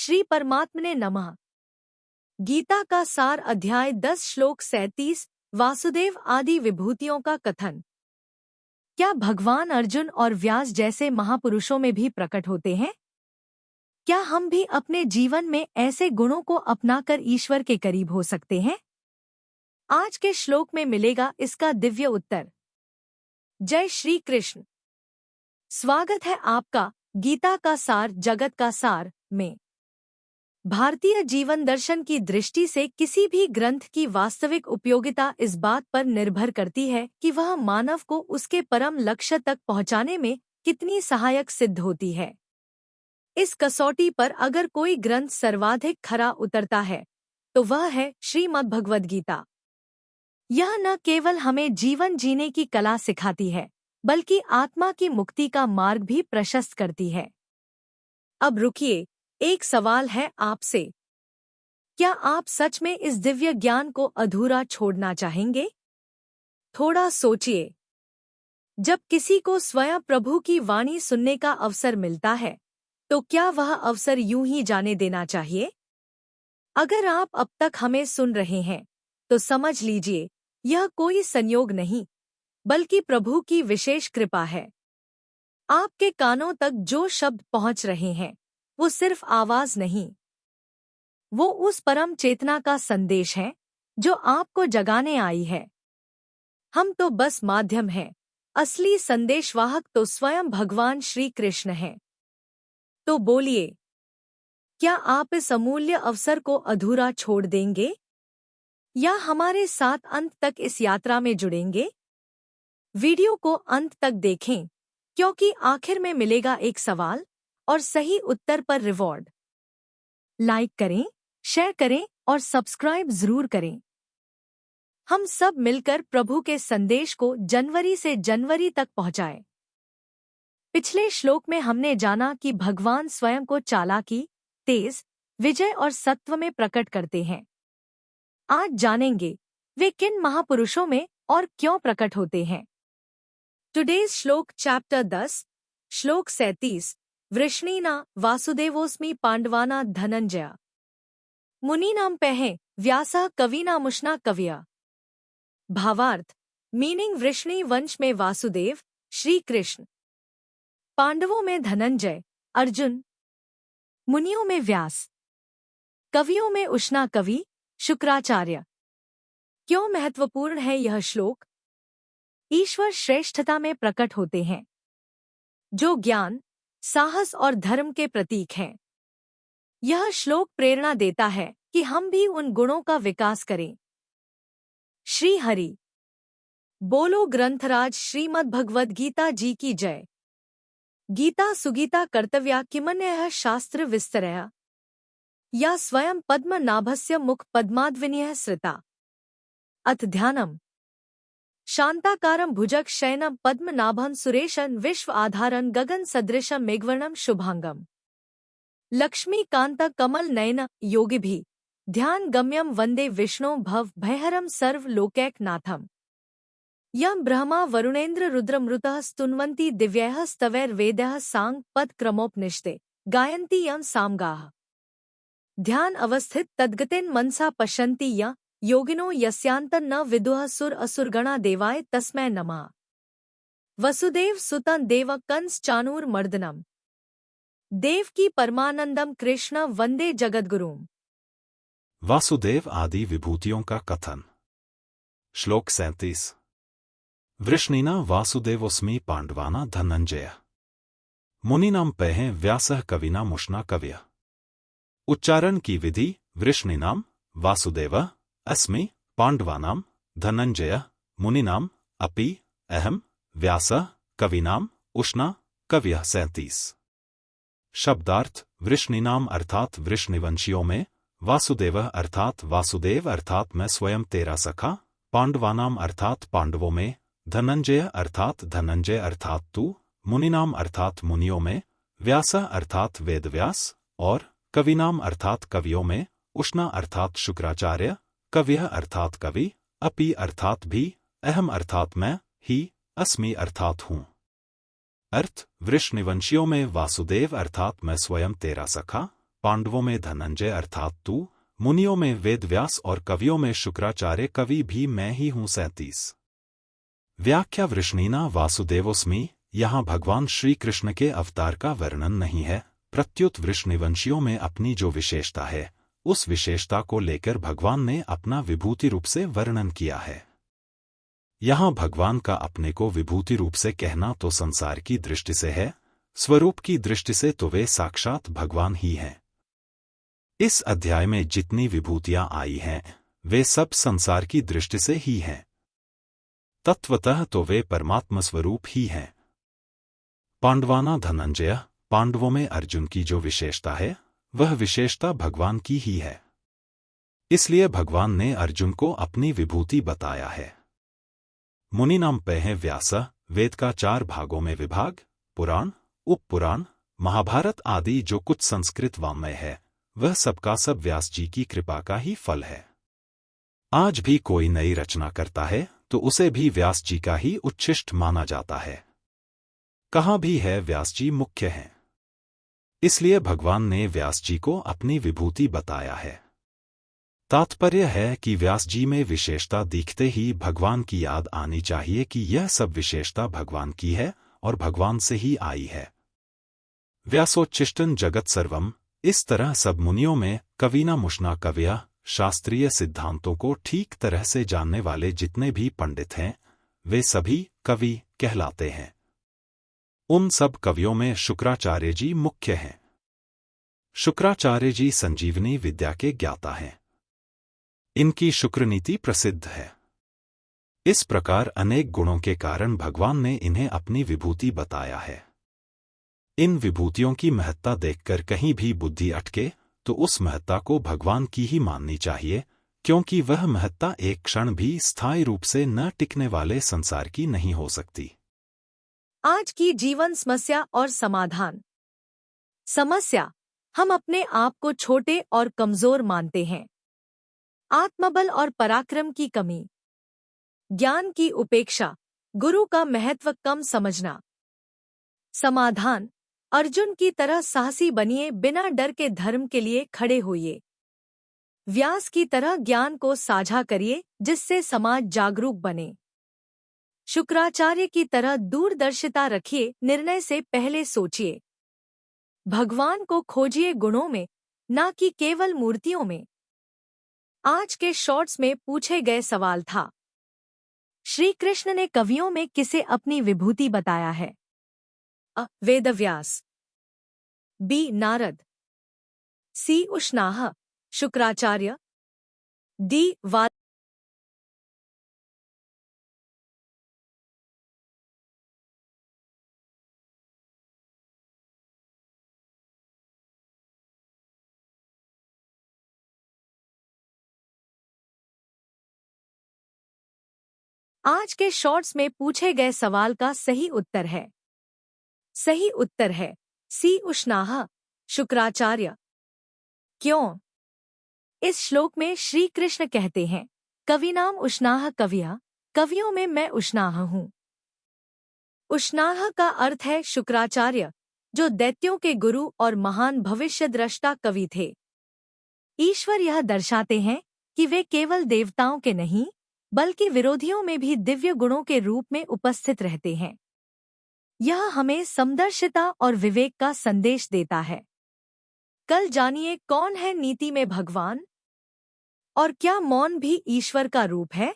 श्री परमात्मने नमः। गीता का सार अध्याय 10 श्लोक 37 वासुदेव आदि विभूतियों का कथन। क्या भगवान अर्जुन और व्यास जैसे महापुरुषों में भी प्रकट होते हैं? क्या हम भी अपने जीवन में ऐसे गुणों को अपनाकर ईश्वर के करीब हो सकते हैं? आज के श्लोक में मिलेगा इसका दिव्य उत्तर। जय श्री कृष्ण। स्वागत है आपका गीता का सार जगत का सार में। भारतीय जीवन दर्शन की दृष्टि से किसी भी ग्रंथ की वास्तविक उपयोगिता इस बात पर निर्भर करती है कि वह मानव को उसके परम लक्ष्य तक पहुंचाने में कितनी सहायक सिद्ध होती है। इस कसौटी पर अगर कोई ग्रंथ सर्वाधिक खरा उतरता है तो वह है श्रीमद्भगवद गीता। यह न केवल हमें जीवन जीने की कला सिखाती है बल्कि आत्मा की मुक्ति का मार्ग भी प्रशस्त करती है। अब रुकिए, एक सवाल है आपसे। क्या आप सच में इस दिव्य ज्ञान को अधूरा छोड़ना चाहेंगे? थोड़ा सोचिए। जब किसी को स्वयं प्रभु की वाणी सुनने का अवसर मिलता है तो क्या वह अवसर यूं ही जाने देना चाहिए? अगर आप अब तक हमें सुन रहे हैं तो समझ लीजिए, यह कोई संयोग नहीं बल्कि प्रभु की विशेष कृपा है। आपके कानों तक जो शब्द पहुंच रहे हैं वो सिर्फ आवाज नहीं, वो उस परम चेतना का संदेश है जो आपको जगाने आई है। हम तो बस माध्यम हैं, असली संदेशवाहक तो स्वयं भगवान श्री कृष्ण हैं। तो बोलिए, क्या आप इस अमूल्य अवसर को अधूरा छोड़ देंगे या हमारे साथ अंत तक इस यात्रा में जुड़ेंगे? वीडियो को अंत तक देखें क्योंकि आखिर में मिलेगा एक सवाल और सही उत्तर पर रिवॉर्ड। लाइक करें, शेयर करें और सब्सक्राइब जरूर करें। हम सब मिलकर प्रभु के संदेश को जनवरी से जनवरी तक पहुंचाएं। पिछले श्लोक में हमने जाना कि भगवान स्वयं को चालाकी, तेज, विजय और सत्व में प्रकट करते हैं। आज जानेंगे वे किन महापुरुषों में और क्यों प्रकट होते हैं। टुडेज श्लोक चैप्टर 10 श्लोक 37 वृष्णीना वासुदेवोस्मि पांडवाना धनंजय मुनीनाम पहे व्यासः कवीनामुष्णा कविया। भावार्थ मीनिंग वृष्णि वंश में वासुदेव श्री कृष्ण, पांडवों में धनंजय अर्जुन, मुनियों में व्यास, कवियों में उष्णा कवि शुक्राचार्य। क्यों महत्वपूर्ण है यह श्लोक? ईश्वर श्रेष्ठता में प्रकट होते हैं जो ज्ञान, साहस और धर्म के प्रतीक हैं। यह श्लोक प्रेरणा देता है कि हम भी उन गुणों का विकास करें। श्री हरि बोलो ग्रंथराज श्रीमद्भगवद गीता जी की जय। गीता सुगीता कर्तव्या किमन्यः शास्त्र विस्तरया या स्वयं पद्मनाभस्य मुख पद्माद्विनीयः श्रिता। अथ ध्यानम् शांताकारं भुजग शयनं पद्मनाभं सुरेशं विश्व आधारं गगन सदृशं मेघवर्णं शुभांगम। लक्ष्मीकांत कमल नयन योगिभिः ध्यान गम्यं वंदे विष्णु भव भयहरं सर्व लोकैकनाथम्। यं ब्रह्मा वरुणेन्द्र रुद्रमृतः स्तुन्वन्ति दिव्यैः स्तवैर्वेदैः सांग पद क्रमोपनिषदे गायन्ति यं सामगाः। ध्यान अवस्थित तद्गतेन मनसा पश्यन्ति यं योगिनो यस्यान्तं न विदुः सुर असुरगणा देवाय तस्मै नमः। वसुदेव सुतं देव कंस चाणूर मर्दनम देवकी परमानंदम कृष्ण वंदे जगद्गुरुम। वासुदेव आदि विभूतियों का कथन। श्लोक 37 वृष्णिना वासुदेवोस्मि पांडवाना धनंजय मुनिनाम पहे व्यासः कविनामुष्णा कवय। उच्चारण की विधि वृष्णिनाम वासुदेव अस्मि पांडवानाम धनंजय मुनिनाम अपि अहम व्यासः कविनाम उष्णा कवयः। 37 शब्दार्थ वृष्णिनाम अर्थात वृष्णिवंशियों में, वासुदेव अर्थात वासुदेव अर्थात मैं स्वयं तेरा सखा, पांडवानाम अर्थात पांडवों में, धनंजय अर्थात धनंजय अर्थात तू, मुनिनाम अर्थात मुनियों में, व्यासः अर्थात वेदव्यास और कविनाम अर्थात कवियों में, उष्णा अर्थात शुक्राचार्य, कवयः अर्थात कवि, अपि अर्थात भी, अहम अर्थात मैं, ही, अस्मि अर्थात हूँ। अर्थ वृष्णिवंशियों में वासुदेव अर्थात मैं स्वयं तेरा सखा, पांडवों में धनंजय अर्थात तू, मुनियों में वेदव्यास और कवियों में शुक्राचार्य कवि भी मैं ही हूँ। 37 व्याख्या वृष्णिना वासुदेवोस्मि। यहाँ भगवान श्री कृष्ण के अवतार का वर्णन नहीं है, प्रत्युत वृष्णिवंशियों में अपनी जो विशेषता है उस विशेषता को लेकर भगवान ने अपना विभूति रूप से वर्णन किया है। यहाँ भगवान का अपने को विभूति रूप से कहना तो संसार की दृष्टि से है, स्वरूप की दृष्टि से तो वे साक्षात भगवान ही हैं। इस अध्याय में जितनी विभूतियां आई हैं वे सब संसार की दृष्टि से ही हैं, तत्वतः तो वे परमात्मा स्वरूप ही हैं। पांडवाना धनंजय, पांडवों में अर्जुन की जो विशेषता है वह विशेषता भगवान की ही है, इसलिए भगवान ने अर्जुन को अपनी विभूति बताया है। मुनिनाम पह व्यास, वेद का 4 भागों में विभाग, पुराण, उपपुराण, महाभारत आदि जो कुछ संस्कृत वाङ्मय है वह सबका सब व्यास जी की कृपा का ही फल है। आज भी कोई नई रचना करता है तो उसे भी व्यास जी का ही उच्छिष्ट माना जाता है। कहाँ भी है व्यास जी मुख्य हैं, इसलिए भगवान ने व्यास जी को अपनी विभूति बताया है। तात्पर्य है कि व्यास जी में विशेषता दिखते ही भगवान की याद आनी चाहिए कि यह सब विशेषता भगवान की है और भगवान से ही आई है। व्यासोच्छिष्टन जगत सर्वम। इस तरह सब मुनियों में कविना मुष्णा कविया, शास्त्रीय सिद्धांतों को ठीक तरह से जानने वाले जितने भी पंडित हैं वे सभी कवि कहलाते हैं। उन सब कवियों में शुक्राचार्य जी मुख्य हैं। शुक्राचार्य जी संजीवनी विद्या के ज्ञाता हैं। इनकी शुक्रनीति प्रसिद्ध है। इस प्रकार अनेक गुणों के कारण भगवान ने इन्हें अपनी विभूति बताया है। इन विभूतियों की महत्ता देखकर कहीं भी बुद्धि अटके तो उस महत्ता को भगवान की ही माननी चाहिए, क्योंकि वह महत्ता एक क्षण भी स्थायी रूप से न टिकने वाले संसार की नहीं हो सकती। आज की जीवन समस्या और समाधान। समस्या, हम अपने आप को छोटे और कमजोर मानते हैं। आत्मबल और पराक्रम की कमी, ज्ञान की उपेक्षा, गुरु का महत्व कम समझना। समाधान, अर्जुन की तरह साहसी बनिए, बिना डर के धर्म के लिए खड़े होइए। व्यास की तरह ज्ञान को साझा करिए जिससे समाज जागरूक बने। शुक्राचार्य की तरह दूरदर्शिता रखिए, निर्णय से पहले सोचिए। भगवान को खोजिए गुणों में, ना कि केवल मूर्तियों में। आज के शॉर्ट्स में पूछे गए सवाल था, श्री कृष्ण ने कवियों में किसे अपनी विभूति बताया है? अ. वेदव्यास, बी. नारद, सी. उष्णाह, शुक्राचार्य, डी. वाल। आज के शॉर्ट्स में पूछे गए सवाल का सही उत्तर है, सही उत्तर है सी. उष्णाह, शुक्राचार्य। क्यों? इस श्लोक में श्री कृष्ण कहते हैं, कविनाम उष्णाह कविया, कवियों में मैं उष्णाह हूँ। उष्णाह का अर्थ है शुक्राचार्य, जो दैत्यों के गुरु और महान भविष्यद्रष्टा कवि थे। ईश्वर यह दर्शाते हैं कि वे केवल देवताओं के नहीं बल्कि विरोधियों में भी दिव्य गुणों के रूप में उपस्थित रहते हैं। यह हमें समदर्शिता और विवेक का संदेश देता है। कल जानिए कौन है नीति में भगवान, और क्या मौन भी ईश्वर का रूप है।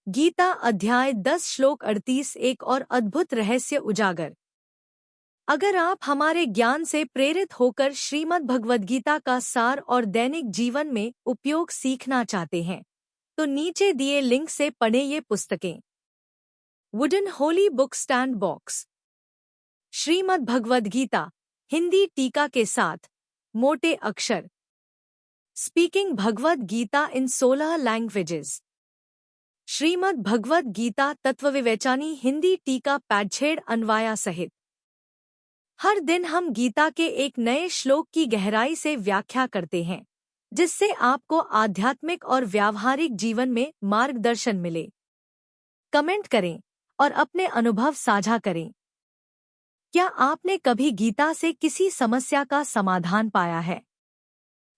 गीता अध्याय 10 श्लोक 38 एक और अद्भुत रहस्य उजागर। अगर आप हमारे ज्ञान से प्रेरित होकर श्रीमद् भगवद गीता का सार और दैनिक जीवन में उपयोग सीखना चाहते हैं तो नीचे दिए लिंक से पढ़ें ये पुस्तकें। Wooden holy book stand box, Shrimad Bhagavad Gita Hindi टीका के साथ, मोटे अक्षर, speaking Bhagavad Gita in 16 languages, Shrimad Bhagavad Gita तत्वविवेचनी हिंदी टीका पैडछेड़ अन्वाया सहित। हर दिन हम गीता के एक नए श्लोक की गहराई से व्याख्या करते हैं, जिससे आपको आध्यात्मिक और व्यावहारिक जीवन में मार्गदर्शन मिले। कमेंट करें और अपने अनुभव साझा करें। क्या आपने कभी गीता से किसी समस्या का समाधान पाया है?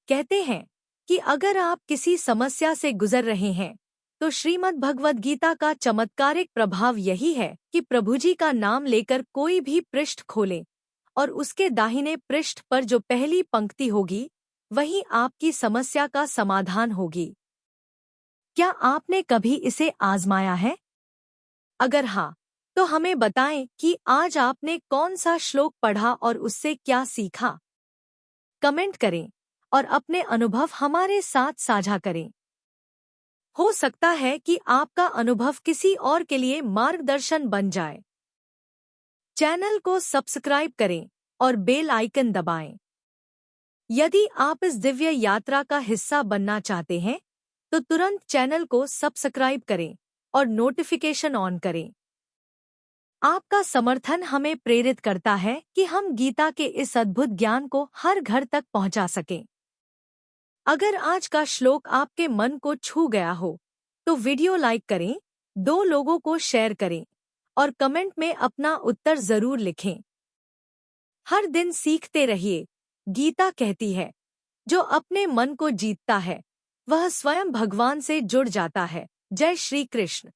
कहते हैं कि अगर आप किसी समस्या से गुजर रहे हैं, तो श्रीमद् भगवद गीता का चमत्कारिक प्रभाव यही है कि प्रभु जी का नाम लेकर कोई भी पृष्ठ खोले और उसके दाहिने पृष्ठ पर जो पहली पंक्ति होगी, वही आपकी समस्या का समाधान होगी। क्या आपने कभी इसे आजमाया है? अगर हाँ, तो हमें बताएं कि आज आपने कौन सा श्लोक पढ़ा और उससे क्या सीखा। कमेंट करें और अपने अनुभव हमारे साथ साझा करें। हो सकता है कि आपका अनुभव किसी और के लिए मार्गदर्शन बन जाए। चैनल को सब्सक्राइब करें और बेल आइकन दबाएं। यदि आप इस दिव्य यात्रा का हिस्सा बनना चाहते हैं, तो तुरंत चैनल को सब्सक्राइब करें और नोटिफिकेशन ऑन करें। आपका समर्थन हमें प्रेरित करता है कि हम गीता के इस अद्भुत ज्ञान को हर घर तक पहुंचा सकें। अगर आज का श्लोक आपके मन को छू गया हो, तो वीडियो लाइक करें, 2 लोगों को शेयर करें और कमेंट में अपना उत्तर जरूर लिखें। हर दिन सीखते रहिए। गीता कहती है, जो अपने मन को जीतता है, वह स्वयं भगवान से जुड़ जाता है। जय श्री कृष्ण।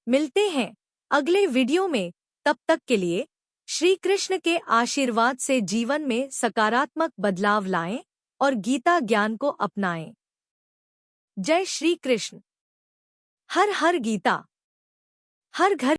मिलते हैं अगले वीडियो में। तब तक के लिए श्री कृष्ण के आशीर्वाद से जीवन में सकारात्मक बदलाव लाएं और गीता ज्ञान को अपनाएं। जय श्री कृष्ण। हर हर गीता। हर घर